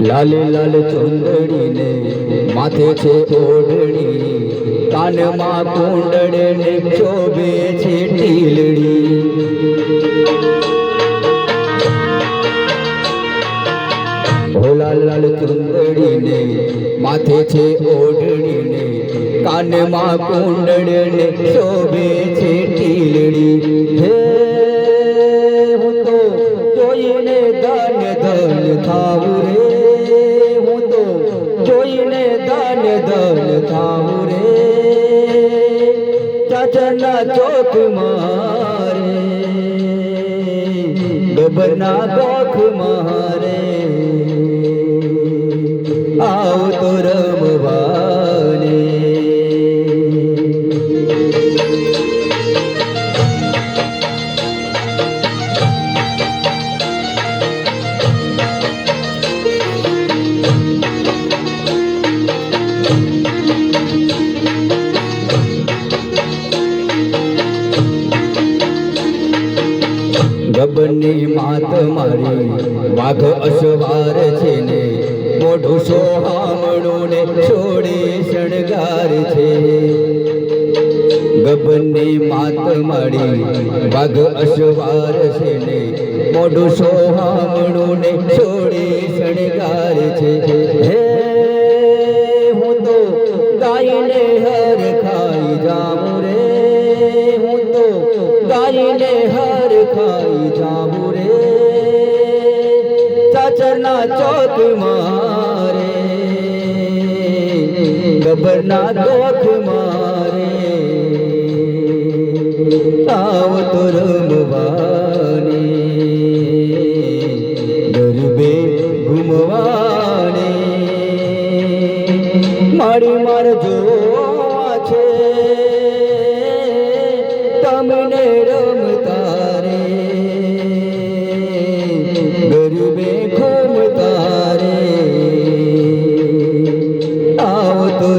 लाल लाल चुंदड़ी ने माथे छे ओढ़णी, कान मां कुंडળ ने शोभे छे टीलड़ी। ओ लाल लाल चुंदड़ी ने माथे छे ओढ़णी ने, कान मां कुंडળ ने शोभे छे टीलड़ी। हे હું તો જોઈને ધન ધન થાવું રે, હું તો જોઈને ધન ધન થાવું રે, ચાચરના ચોક મારે ગબરના ગોખ મારે આવતો રમવાને। ગબરની માત મારી વાઘ અસવાર છે ને, મોઢું સોહામણું ને છોડે શણગાર છે। ગબરની માત મારી વાઘ અસવાર છે ને, મોઢું સોહામણું ને છોડે શણગાર છે। હે હું તો ગાયને હર ખાઈ જાઉં રે, હું તો ગાયને હર ખાઈ જાઉં રે, ચાચરના ચોક મારે ગબરના ગોખ મારે આવતો રમવાને, ગરબે ઘૂમવાને। મારી માર જોવા છે તમને રમતા રે, ગરબે ઘૂમતા રે આવતો